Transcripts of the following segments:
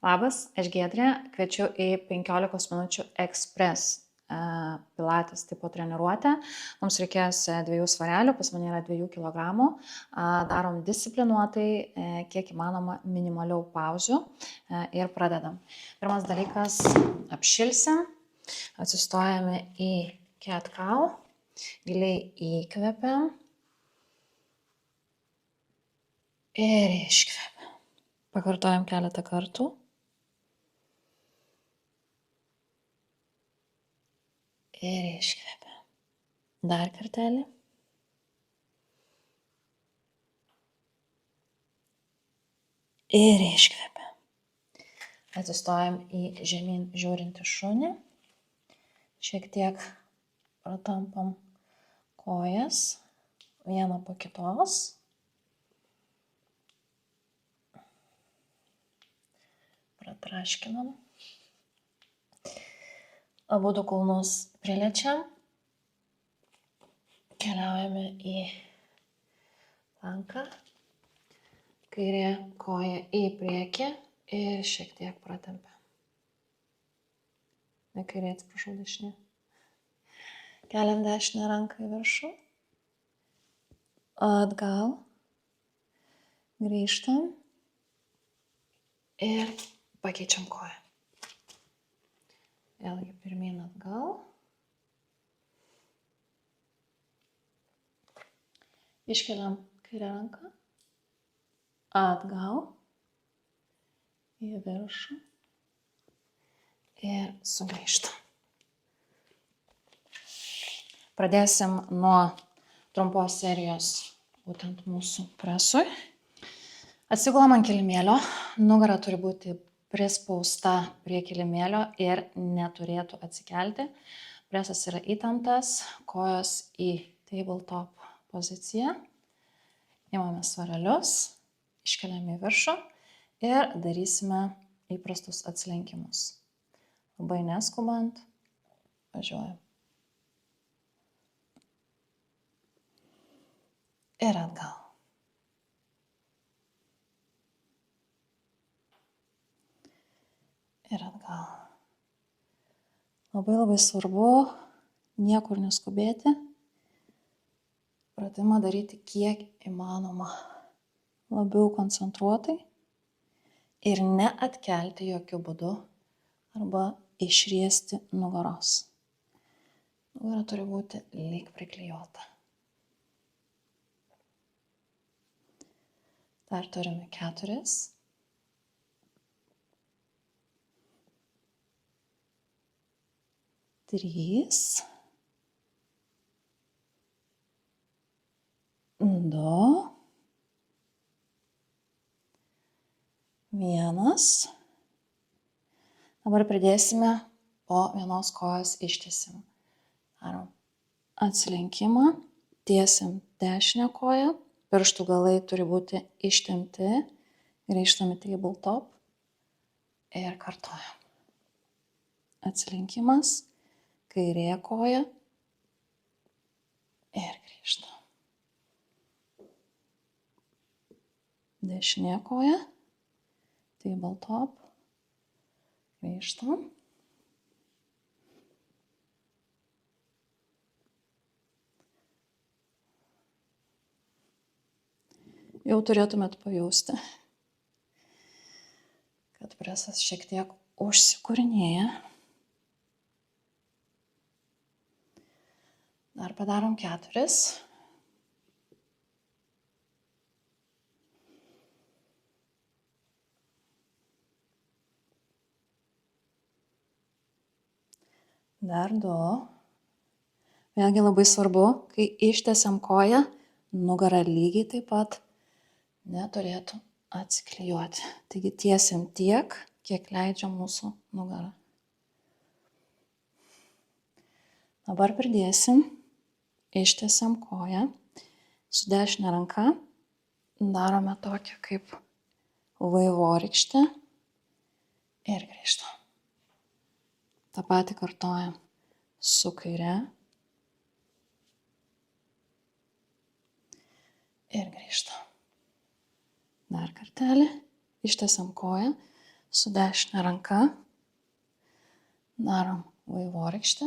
Labas, aš Giedrė, kviečiu į 15 minučių ekspres pilates tipo treniruotę. Mums reikės 2 svarelių, pas mane yra 2 kg. Darom disciplinuotai, kiek įmanoma minimaliau pauzių ir pradedam. Pirmas dalykas, apšilsim, atsistojame į cat cow, giliai įkvepiam ir iškvepiam. Pakartojam keletą kartų. Ir iškvepiam. Dar kartelį. Ir iškvepiam. Atsistojam į žemyn žiūrintį šunį. Šiek tiek pratampam kojas. Vieną po kitos. Pratraškinam. Abudu kulnus priliečiam. Keliaujame į planką. Kairė koja į priekį ir šiek tiek pratempiam. Ne kairė, atsiprašau, dešinė. Keliam dešinę ranką į viršų. Atgal. Grįžtam. Ir pakeičiam koją. Vėlgi pirmyn atgal. Iškeliam kairę ranką. Atgal. Į viršų. Ir sugrįžtam. Pradėsim nuo trumpos serijos, būtent mūsų presui. Atsigulam ant kilimėlio. Nugara turi būti prispausta prie kilimėlio ir neturėtų atsikelti. Presas yra įtemptas, kojos į tabletop poziciją. Imame svarelius, iškeliame į viršų ir darysime įprastus atsilenkimus. Labai neskubant, važiuojam. Ir atgal. Ir atgal. Labai svarbu niekur neskubėti. Pratimą daryti kiek įmanoma labiau koncentruotai ir neatkelti jokių būdų arba išriesti nugaros. Nugara turi būti lyg priklijuota. Dar turime 4. 3, 2, 1. Dabar pridėsime po vienos kojos ištiesimą. Darom atsilenkimą, tiesim dešinę koją, pirštų galai turi būti ištempti, grįžtam į tabletop ir kartojam. Atsilenkimas. Kairė koja ir grįžtam. Dešinė koja, tabletop, grįžtam. Jau turėtumėt pajausti, kad presas šiek tiek užsikūrinėja. Dar padarom 4. Dar 2. Vėlgi labai svarbu, kai ištiesiam koją, nugara lygiai taip pat neturėtų atsiklijuoti. Taigi tiesim tiek, kiek leidžia mūsų nugara. Dabar pridėsim. Ištiesiam koją, su dešinė ranka darome tokią kaip vaivorykštę ir grįžtam. Ta patį kartojam su kaire ir grįžtam. Dar kartelį ištiesiam koją, Su dešinė ranka darom vaivorykštę.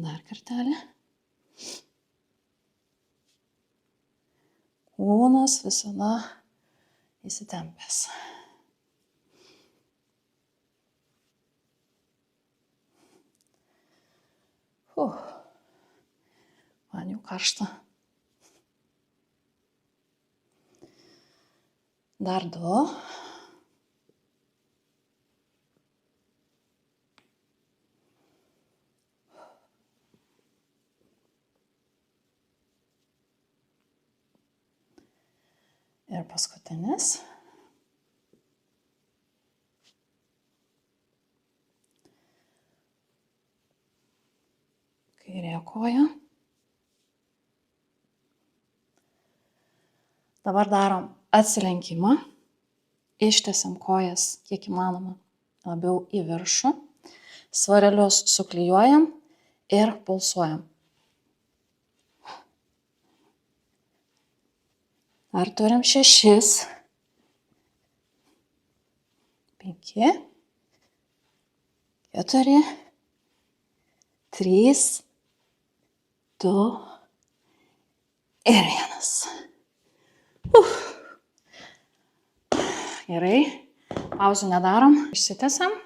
Dar kartelį. Kūnas visada įsitempęs. Man jau karšta. Dar 2. Ir paskutinis. Kairė koja. Dabar darom atsilenkimą. Ištiesiam kojas kiek įmanoma labiau į viršų. Svarelius suklijuojam ir pulsuojam. Dar turim 6, 5, 4, 3, 2 ir 1. Gerai, pauzių nedarom, išsitiesiam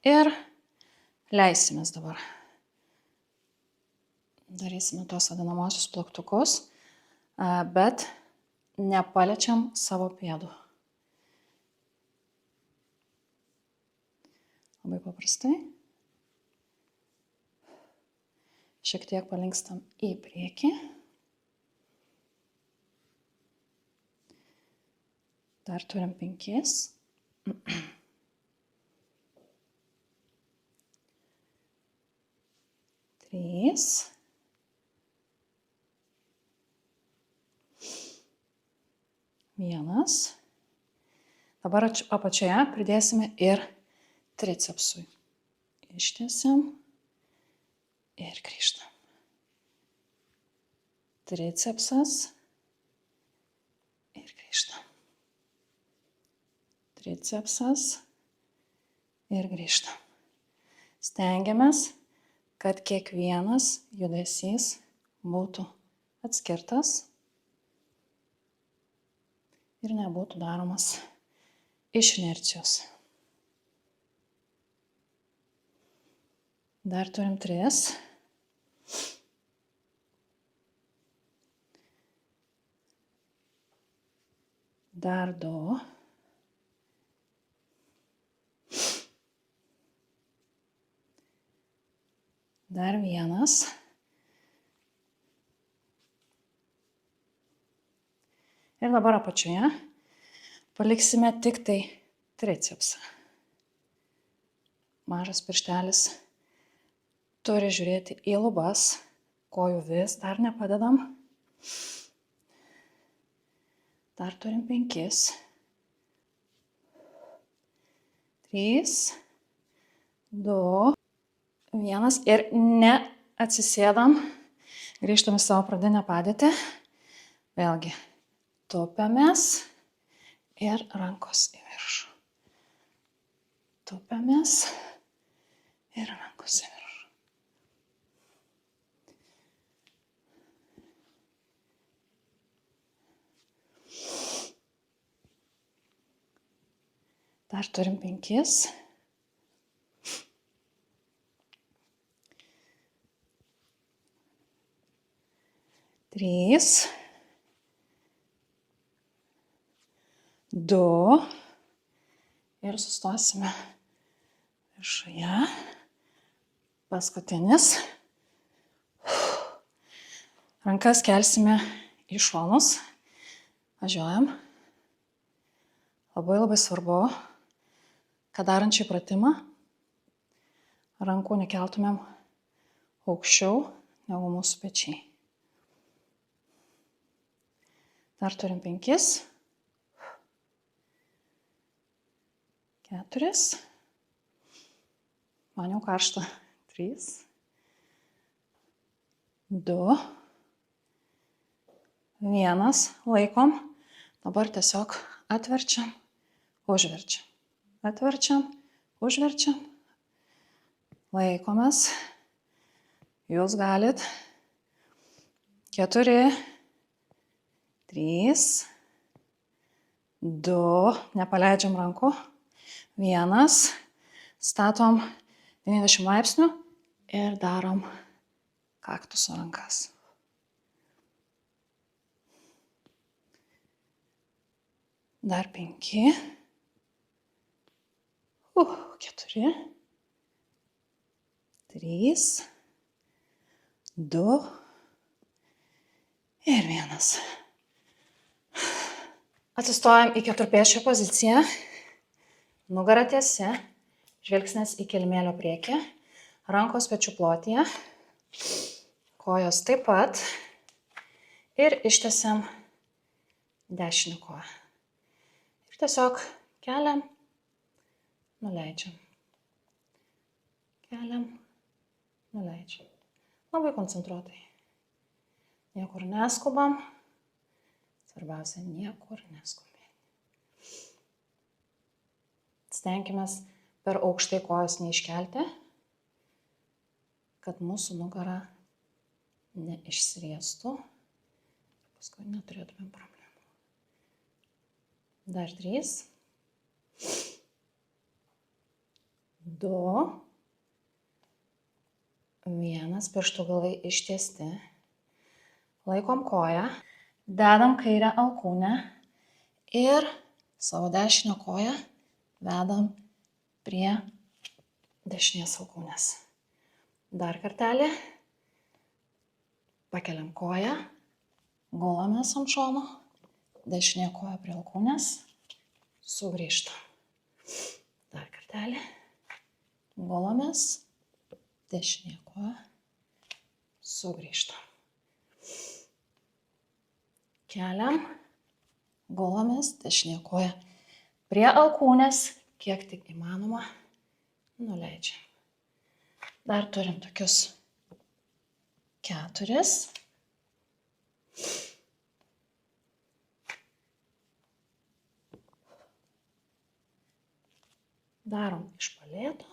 ir leisimės dabar. Darysime tuos vadinamosius plaktukus, bet nepaliečiam savo pėdų. Labai paprastai. Šiek tiek palinkstam į priekį. Dar turim 5. 3. 1. Dabar apačioje pridėsime ir tricepsui. Ištiesiam ir grįžtam. Tricepsas ir grįžtam. Tricepsas ir grįžtam. Stengiamės, kad kiekvienas judesys būtų atskirtas ir nebūtų daromas iš inercijos. Dar turim 3. Dar 2. Dar 1. Ir dabar apačioje paliksime tik tai tricepsą. Mažas pirštelis turi žiūrėti į lubas, kojų vis dar nepadedam. Dar turim 5. 3, 2, 1 ir neatsisėdam, grįžtam į savo pradinę padėtį, vėlgi tupiamės ir rankos į viršų. Tupiamės ir rankos į viršų. Dar turim 5. 3, 2 ir sustosime viršuje. Paskutinis. Rankas kelsime į šonus. Važiuojam. Labai svarbu, kad darant šį pratimą rankų nekeltumėm aukščiau negu mūsų pečiai. Dar turim 5, 4, man jau karšta, 3, 2, 1, laikom, dabar tiesiog atverčiam užverčiam, atverčiam, užverčiam, laikomės, jūs galit 4, 3, 2, nepaleidžiam rankų, 1, statom 90 laipsnių ir darom kaktuso rankas. Dar 5, 4, 3, 2 ir 1. Atsistojam į keturpėsčio poziciją, nugara tiesi, žvilgsnis į kilimėlio priekį, rankos pečių plotyje, kojos taip pat ir ištiesiam dešinę koją. Ir tiesiog keliam, nuleidžiam. Keliam, nuleidžiam. Labai koncentruotai. Niekur neskubam. Svarbiausia, niekur neskubėti. Stenkimės per aukštai kojas neiškelti, kad mūsų nugara neišsriestų. Paskui neturėtumėm problemų. Dar 3, 2, 1, pirštų galai ištiesti. Laikom koją, dedam kairę alkūnę ir savo dešinę koją vedam prie dešinės alkūnės. Dar kartelį. Pakeliam koją, gulamės ant šono, dešinė koja prie alkūnės, sugrįžtam. Dar kartelį. Gulamės, dešinė koja, sugrįžtam. Keliam, gulamės, dešinė koja prie alkūnės, kiek tik įmanoma, nuleidžiam. Dar turim tokius 4. Darom iš palėto.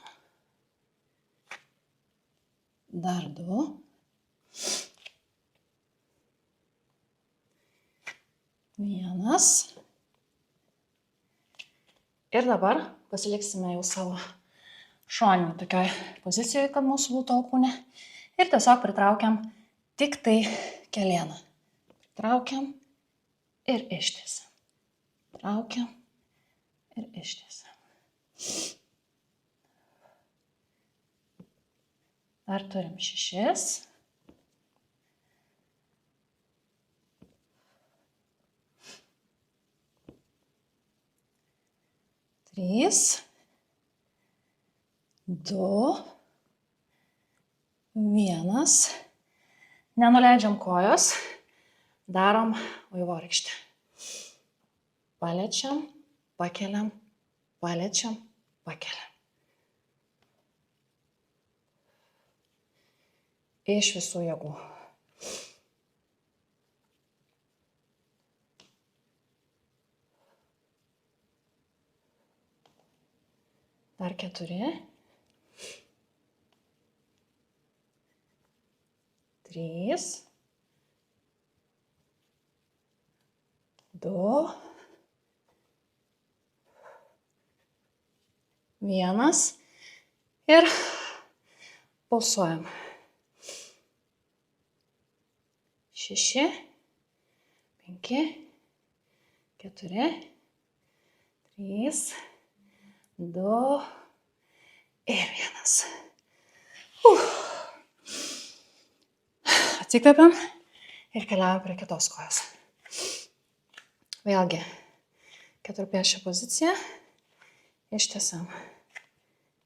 Dar 2. Vienas. Ir dabar pasiliksime jau savo šoninį tokioj pozicijoje, kad mūsų būtų alkūnė. Ir tiesiog pritraukiam tik tai kelieną. Pritraukiam ir ištiesiam. Traukiam ir ištiesiam. Dar turim 6. Trys, 2, 1. Nenuleidžiam kojos, darom vaivorykštę. Paliečiam, pakeliam, paliečiam, pakeliam. Iš visų jėgų. Dar 4. 3. 2. 1. Ir pulsuojam. 6, 5, 4, 3, 2 ir 1. Atsikvepiam ir keliaujam prie kitos kojos. Vėlgi, keturpėsčio pozicija. Ištiesiam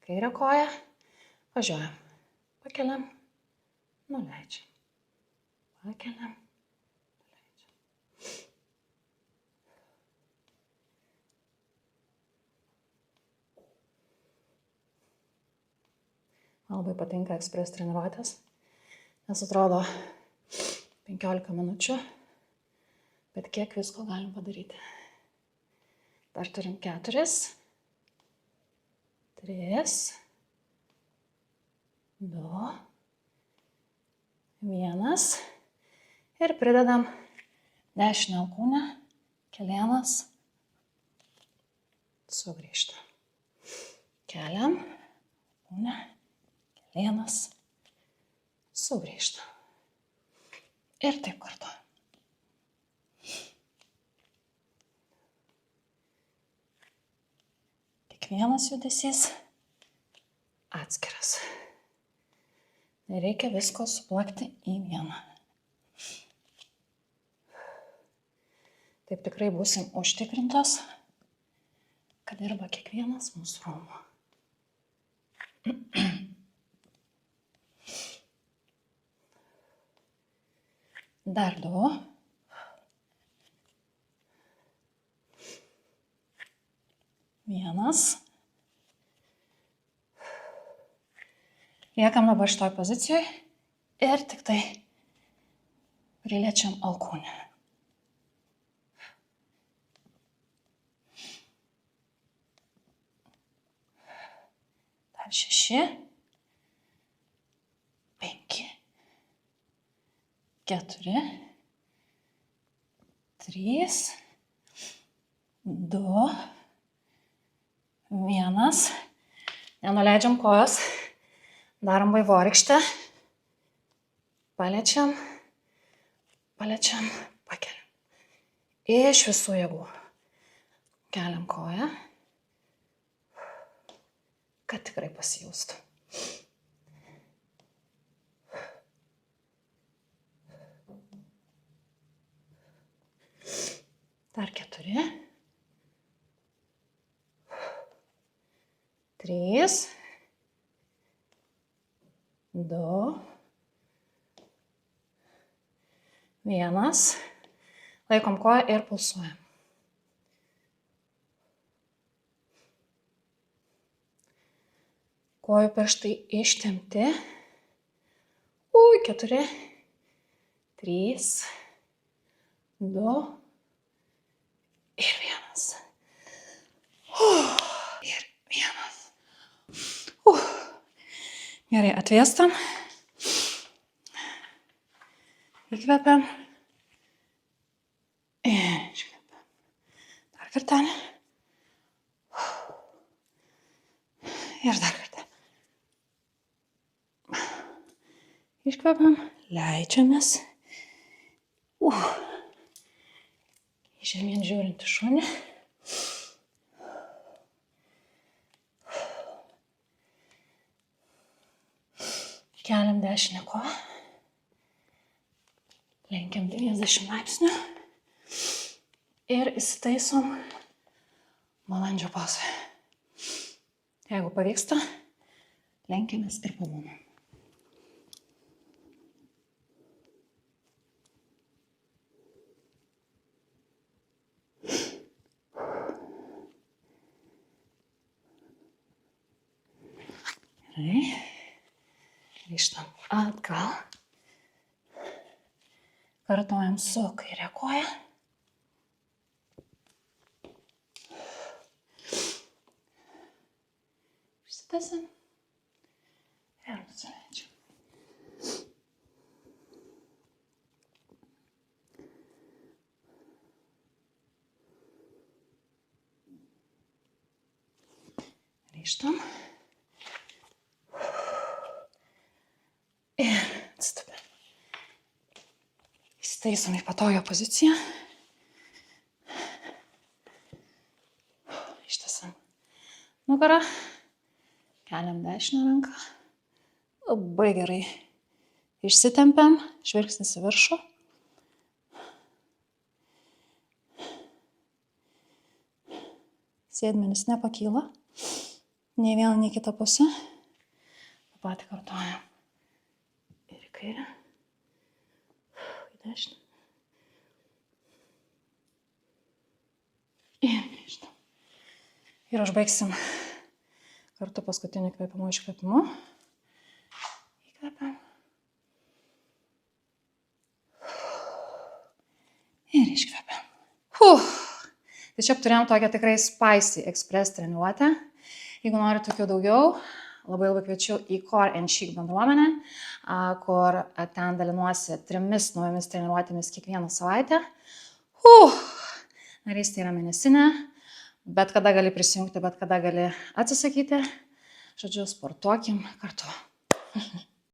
kairę koją. Važiuojam. Pakeliam, nuleidžiam. Pakeliam, nuleidžiam. Man labai patinka ekspres treniruotės, nes atrodo 15 minučių, bet kiek visko galim padaryti. Dar turim 4, 3, 2, 1. Ir pridedam dešinę alkūnę, kelienas, sugrįžta. Keliam, alkūnę, kelienas, sugrįžta. Ir taip kartu. Kiekvienas judesys atskiras. Nereikia visko suplakti į vieną. Taip tikrai būsim užtikrintos, kad dirba kiekvienas mūsų raumuo. Dar 2. Vienas. Liekam dabar šitoj pozicijoje ir tik tai priliečiam alkūnę. Dar 6, 5, 4, 3, 2, 1. Nenuleidžiam kojos. Darom vaivorykštę. Paliečiam, pakeliam. Iš visų jėgų. Keliam koją, kad tikrai pasijaustų. Dar 4, 3, 2, 1. Laikom koją ir pulsuojam. Kojų pirštai ištempti. 4, 3, 2 ir 1. Ir 1. Gerai, atvėstam. Įkvepiam. Iškvepiam. Dar kartelį. Ir dar kartelį. Iškvepiam, leidžiamės. Žemyn žiūrint į šunį. Keliam dešinę koją. Lenkiam 90 laipsnių. Ir įsitaisom balandžio pozoje. Jeigu pavyksta, lenkiamės ir pabūnam. Gerai. Grįžtam atgal. Kartuojam su kairė koja. Išsitęsiam. Ir nusileidžiam. Grįžtam. Ir atsitupėm. Įsitaisom į patogią poziciją. Ištiesiam nugarą. Keliam dešinę ranką. Labai gerai. Išsitempiam. Žvilgsnis į viršų. Sėdmenis nepakyla. Nei vieną, nei kitą pusę. Ta patį kartuojam. Ir į kairę. Į dešinę. Ir grįžtam. Ir užbaigsim kartu paskutinį kvėpimo iškvėpimu. Įkvepiam. Ir iškvepiam. Tai čia turėjom tokią tikrai spicy express treniruotę. Jeigu nori tokių daugiau, labai kviečiu į Core and Chic bendruomenę, kur ten dalinuosi 3 naujomis treniruotėmis kiekvieną savaitę. Narystė yra mėnesinė, bet kada gali prisijungti, bet kada gali atsisakyti. Žodžiu, sportuokim kartu.